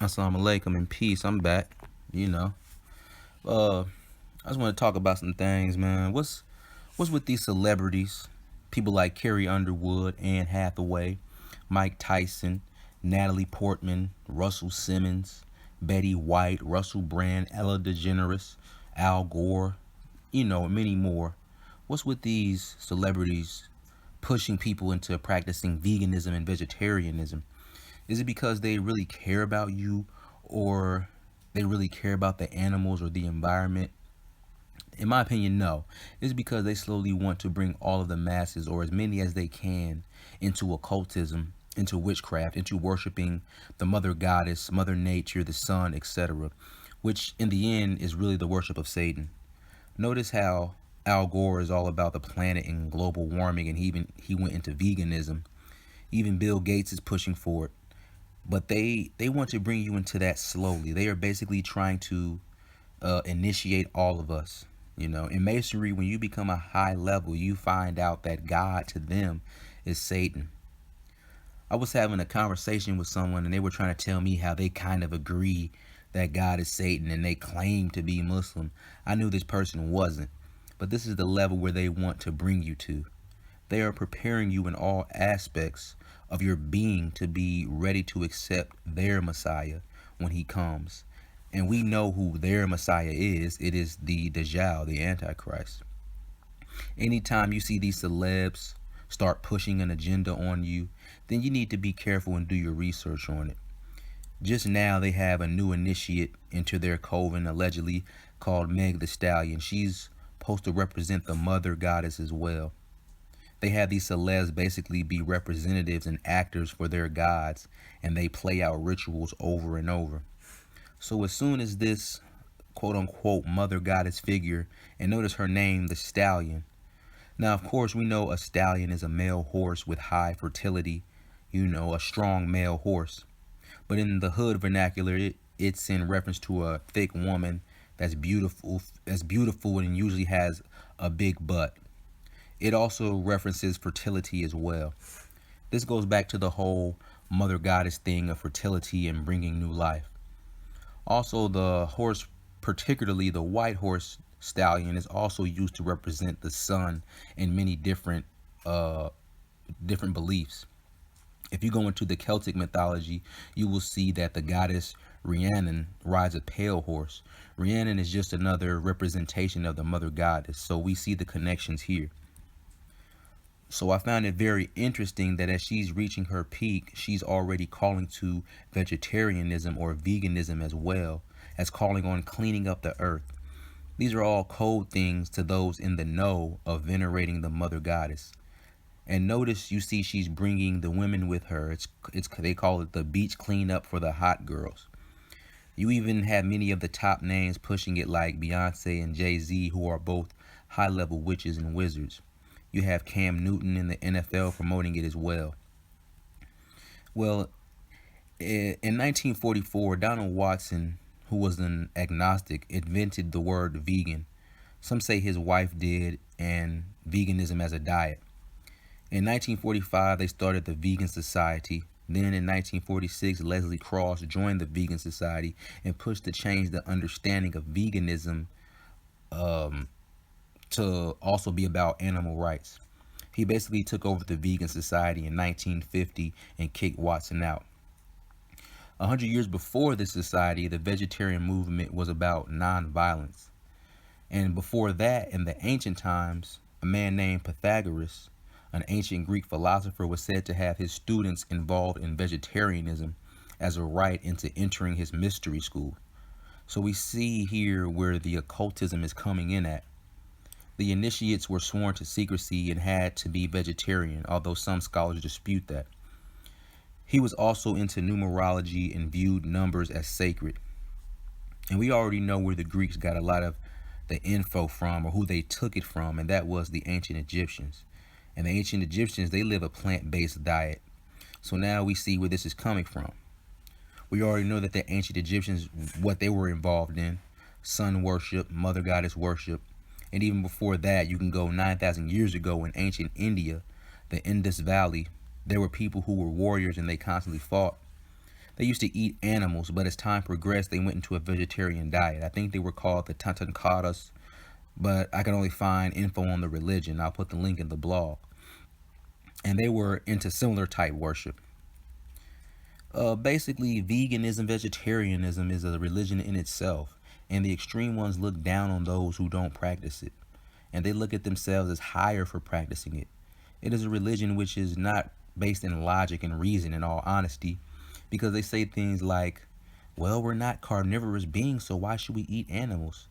Assalamu alaikum and peace. I'm back. You know. Uh I just want to talk about some things, man. What's with these celebrities? People like Carrie Underwood, Anne Hathaway, Mike Tyson, Natalie Portman, Russell Simmons, Betty White, Russell Brand, Ella DeGeneres, Al Gore, and many more. What's with these celebrities pushing people into practicing veganism and vegetarianism? Is it because they really care about you, or they really care about the animals or the environment? In my opinion, no. It's because they slowly want to bring all of the masses, or as many as they can, into occultism, into witchcraft, into worshiping the mother goddess, mother nature, the sun, etc., which in the end is really the worship of Satan. Notice how Al Gore is all about the planet and global warming, and he went into veganism. Even Bill Gates is pushing for it, but they want to bring you into that slowly. They are basically trying to initiate all of us. In masonry, when you become a high level, you find out that God to them is Satan. I was having a conversation with someone, and they were trying to tell me how they kind of agree that God is Satan, and they claim to be Muslim. I knew this person wasn't, but this is the level where they want to bring you to. They are preparing you in all aspects of your being to be ready to accept their Messiah when he comes. And we know who their Messiah is. It is the Dajjal, the Antichrist. Anytime you see these celebs start pushing an agenda on you, then you need to be careful and do your research on it. Just now, they have a new initiate into their coven, allegedly called Meg the Stallion. She's supposed to represent the mother goddess as well. They have these celebs basically be representatives and actors for their gods, and they play out rituals over and over. So as soon as this quote unquote mother goddess figure, and notice her name, the Stallion. Now, of course, we know a stallion is a male horse with high fertility, a strong male horse. But in the hood vernacular, it's in reference to a thick woman that's beautiful and usually has a big butt. It also references fertility as well. This goes back to the whole mother goddess thing of fertility and bringing new life. Also, the horse, particularly the white horse stallion, is also used to represent the sun in many different beliefs. If you go into the Celtic mythology, you will see that the goddess Rhiannon rides a pale horse. Rhiannon is just another representation of the mother goddess, so we see the connections here. So I found it very interesting that as she's reaching her peak, she's already calling to vegetarianism or veganism, as well as calling on cleaning up the earth. These are all code things to those in the know of venerating the mother goddess. And notice you see she's bringing the women with her. It's they call it the beach cleanup for the hot girls. You even have many of the top names pushing it, like Beyonce and Jay-Z, who are both high-level witches and wizards. You have Cam Newton in the NFL promoting it as well. Well, in 1944, Donald Watson, who was an agnostic, invented the word vegan. Some say his wife did, and veganism as a diet. In 1945, they started the Vegan Society. Then in 1946, Leslie Cross joined the Vegan Society and pushed to change the understanding of veganism to also be about animal rights. He basically took over the Vegan Society in 1950 and kicked Watson out. 100 years before this society, the vegetarian movement was about nonviolence. And before that, in the ancient times, a man named Pythagoras, an ancient Greek philosopher, was said to have his students involved in vegetarianism as a rite into entering his mystery school. So we see here where the occultism is coming in at. The initiates were sworn to secrecy and had to be vegetarian, although some scholars dispute that. He was also into numerology and viewed numbers as sacred. And we already know where the Greeks got a lot of the info from, or who they took it from, and that was the ancient Egyptians. And the ancient Egyptians, they live a plant-based diet. So now we see where this is coming from. We already know that the ancient Egyptians, what they were involved in: sun worship, mother goddess worship. And even before that, you can go 9,000 years ago in ancient India, the Indus Valley. There were people who were warriors and they constantly fought. They used to eat animals, but as time progressed, they went into a vegetarian diet. I think they were called the Tantankaras, but I can only find info on the religion. I'll put the link in the blog. And they were into similar type worship. Basically, veganism, vegetarianism is a religion in itself, and the extreme ones look down on those who don't practice it, and they look at themselves as higher for practicing it. It is a religion which is not based in logic and reason, in all honesty, because they say things like, well, we're not carnivorous beings, so why should we eat animals?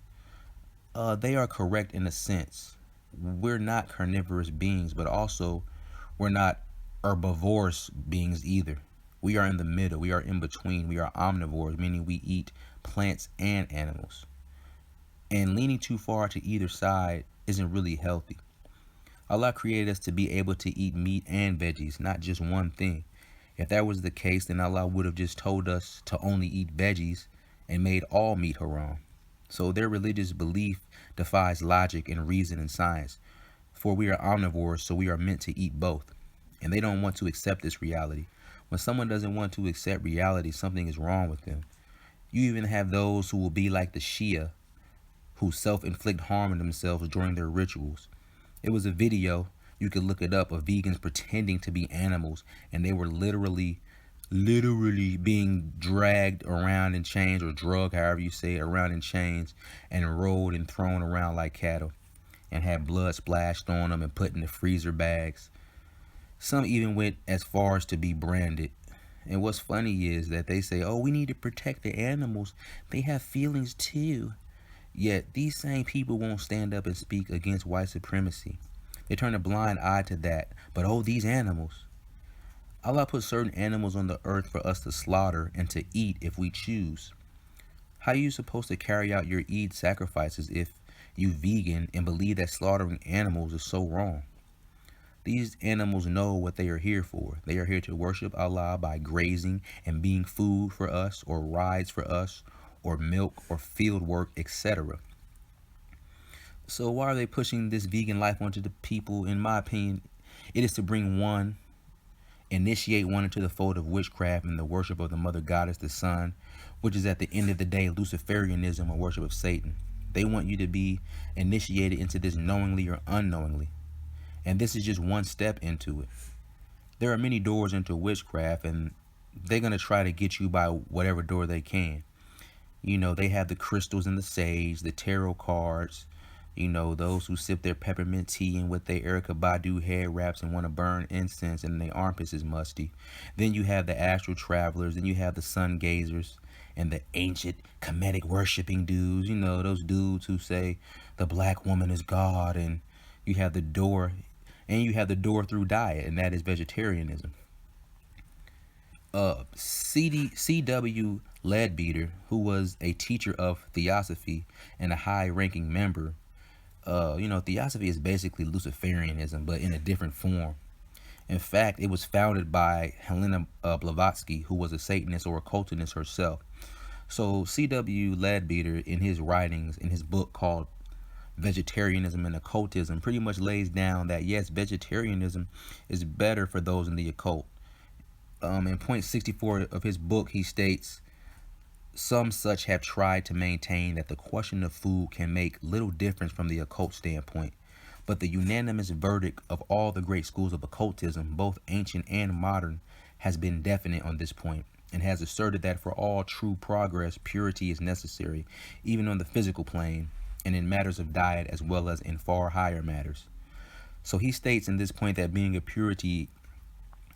They are correct in a sense. We're not carnivorous beings, but also we're not herbivorous beings either. We are in the middle. We are in between. We are omnivores, meaning we eat plants and animals. And leaning too far to either side isn't really healthy. Allah created us to be able to eat meat and veggies, not just one thing. If that was the case, then Allah would have just told us to only eat veggies and made all meat haram. So their religious belief defies logic and reason and science. For we are omnivores, so we are meant to eat both. And they don't want to accept this reality. When someone doesn't want to accept reality, something is wrong with them. You even have those who will be like the Shia, who self-inflict harm on themselves during their rituals. It was a video, you could look it up, of vegans pretending to be animals, and they were literally being dragged around in chains, or drugged, however you say it, around in chains, and rolled and thrown around like cattle, and had blood splashed on them and put in the freezer bags. Some even went as far as to be branded. And what's funny is that they say, oh, we need to protect the animals. They have feelings too. Yet these same people won't stand up and speak against white supremacy. They turn a blind eye to that. But oh, these animals. Allah put certain animals on the earth for us to slaughter and to eat if we choose. How are you supposed to carry out your Eid sacrifices if you vegan and believe that slaughtering animals is so wrong? These animals know what they are here for. They are here to worship Allah by grazing and being food for us, or rides for us, or milk, or field work, etc. So why are they pushing this vegan life onto the people? In my opinion, it is to initiate one into the fold of witchcraft and the worship of the mother goddess, the sun, which is at the end of the day Luciferianism, or worship of Satan. They want you to be initiated into this knowingly or unknowingly. And this is just one step into it. There are many doors into witchcraft, and they're going to try to get you by whatever door they can. You know, they have the crystals and the sage, the tarot cards, you know, those who sip their peppermint tea and with their Erykah Badu head wraps and want to burn incense and their armpits is musty. Then you have the astral travelers, and you have the sun gazers and the ancient Kemetic worshipping dudes, you know, those dudes who say the black woman is God, and you have the door through diet, and that is vegetarianism. C.W. Leadbeater, who was a teacher of theosophy and a high-ranking member, theosophy is basically Luciferianism, but in a different form. In fact, it was founded by Helena Blavatsky, who was a Satanist or occultist herself. So C.W. Leadbeater, in his writings, in his book called Vegetarianism and Occultism, pretty much lays down that yes, vegetarianism is better for those in the occult. In point 64 of his book, he states, some such have tried to maintain that the question of food can make little difference from the occult standpoint, but the unanimous verdict of all the great schools of occultism, both ancient and modern, has been definite on this point, and has asserted that for all true progress, purity is necessary, even on the physical plane, and in matters of diet as well as in far higher matters. So he states in this point that being a purity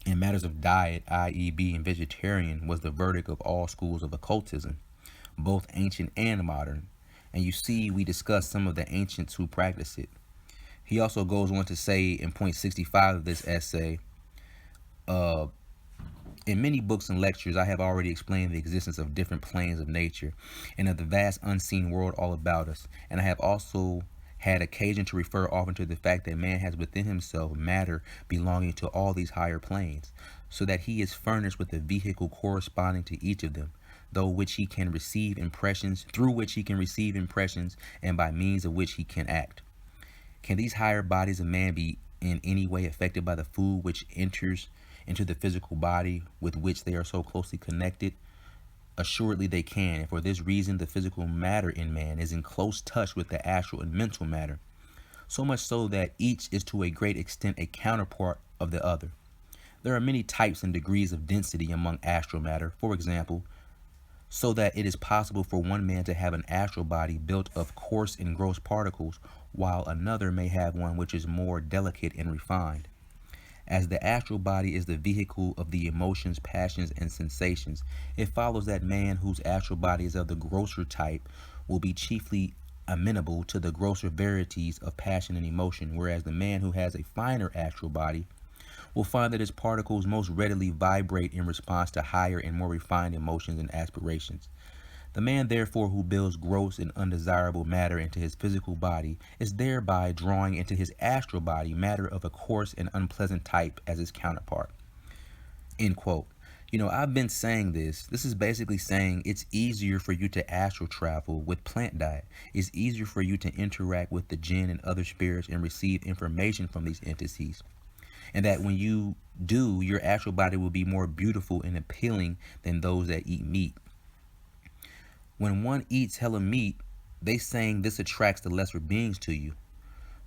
in matters of diet, i.e. being vegetarian, was the verdict of all schools of occultism, both ancient and modern. And you see, we discussed some of the ancients who practice it. He also goes on to say in point 65 of this essay, in many books and lectures, I have already explained the existence of different planes of nature and of the vast unseen world all about us. And I have also had occasion to refer often to the fact that man has within himself matter belonging to all these higher planes, so that he is furnished with a vehicle corresponding to each of them, through which he can receive impressions, and by means of which he can act. Can these higher bodies of man be in any way affected by the food which enters into the physical body with which they are so closely connected? Assuredly they can, and for this reason the physical matter in man is in close touch with the astral and mental matter, so much so that each is to a great extent a counterpart of the other. There are many types and degrees of density among astral matter, for example, so that it is possible for one man to have an astral body built of coarse and gross particles, while another may have one which is more delicate and refined. As the astral body is the vehicle of the emotions, passions, and sensations, it follows that man whose astral body is of the grosser type will be chiefly amenable to the grosser varieties of passion and emotion, whereas the man who has a finer astral body will find that his particles most readily vibrate in response to higher and more refined emotions and aspirations. The man, therefore, who builds gross and undesirable matter into his physical body is thereby drawing into his astral body matter of a coarse and unpleasant type as its counterpart. End quote. I've been saying this. This is basically saying it's easier for you to astral travel with plant diet. It's easier for you to interact with the jinn and other spirits and receive information from these entities. And that when you do, your astral body will be more beautiful and appealing than those that eat meat. When one eats hella meat, they saying this attracts the lesser beings to you.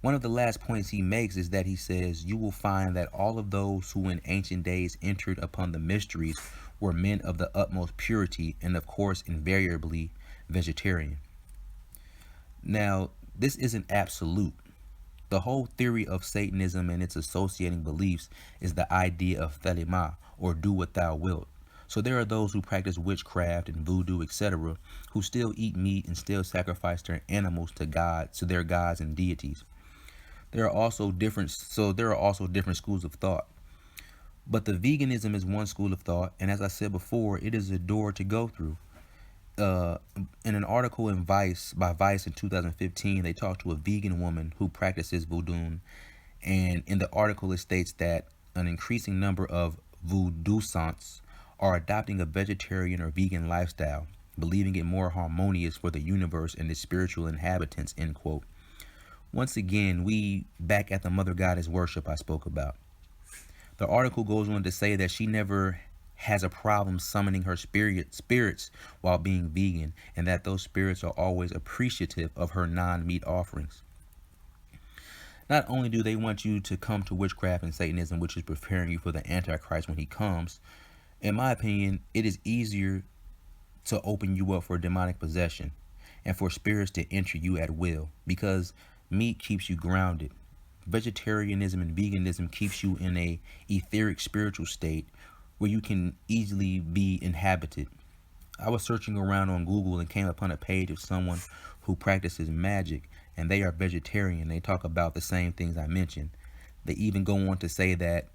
One of the last points he makes is that he says, you will find that all of those who in ancient days entered upon the mysteries were men of the utmost purity and of course invariably vegetarian. Now, this isn't absolute. The whole theory of Satanism and its associating beliefs is the idea of thelema, or do what thou wilt. So there are those who practice witchcraft and voodoo, etc., who still eat meat and still sacrifice their animals to their gods and deities. There are also different schools of thought. But the veganism is one school of thought, and as I said before, it is a door to go through. In an article in Vice in 2015, they talked to a vegan woman who practices voodoo, and in the article it states that an increasing number of voodooisants are adopting a vegetarian or vegan lifestyle, believing it more harmonious for the universe and its spiritual inhabitants, end quote. Once again, we back at the mother goddess worship I spoke about. The article goes on to say that she never has a problem summoning her spirits while being vegan, and that those spirits are always appreciative of her non-meat offerings. Not only do they want you to come to witchcraft and Satanism, which is preparing you for the Antichrist when he comes, in my opinion, it is easier to open you up for demonic possession and for spirits to enter you at will, because meat keeps you grounded. Vegetarianism and veganism keeps you in a etheric spiritual state where you can easily be inhabited. I was searching around on Google and came upon a page of someone who practices magic, and they are vegetarian. They talk about the same things I mentioned. They even go on to say that,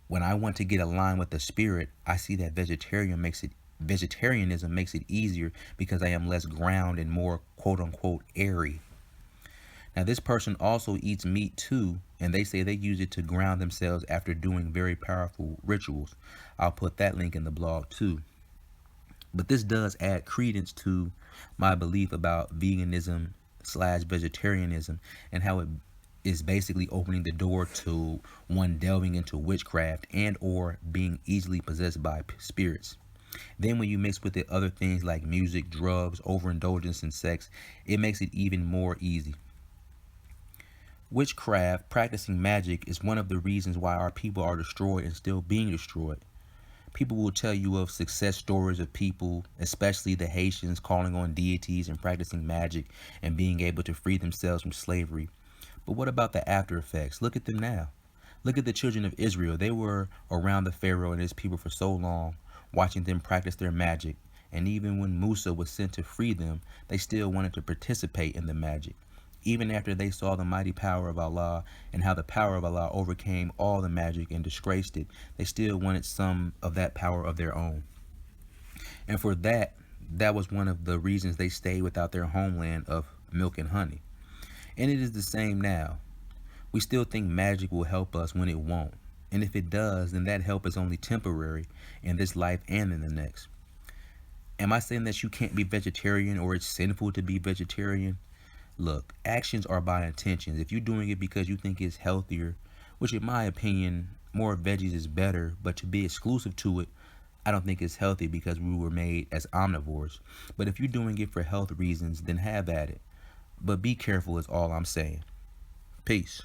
when I want to get aligned with the spirit, I see that vegetarianism makes it easier because I am less ground and more quote unquote airy. Now, this person also eats meat too, and they say they use it to ground themselves after doing very powerful rituals. I'll put that link in the blog too. But this does add credence to my belief about veganism/vegetarianism and how it is basically opening the door to one delving into witchcraft and or being easily possessed by spirits. Then when you mix with it other things like music, drugs, overindulgence, and sex, it makes it even more easy. Witchcraft, practicing magic, is one of the reasons why our people are destroyed and still being destroyed. People will tell you of success stories of people, especially the Haitians, calling on deities and practicing magic and being able to free themselves from slavery. But what about the after effects? Look at them now. Look at the children of Israel. They were around the Pharaoh and his people for so long, watching them practice their magic. And even when Musa was sent to free them, they still wanted to participate in the magic. Even after they saw the mighty power of Allah and how the power of Allah overcame all the magic and disgraced it, they still wanted some of that power of their own. And for that was one of the reasons they stayed without their homeland of milk and honey. And it is the same now. We still think magic will help us when it won't. And if it does, then that help is only temporary in this life and in the next. Am I saying that you can't be vegetarian or it's sinful to be vegetarian? Look, actions are by intentions. If you're doing it because you think it's healthier, which in my opinion, more veggies is better, but to be exclusive to it, I don't think it's healthy because we were made as omnivores. But if you're doing it for health reasons, then have at it. But be careful is all I'm saying. Peace.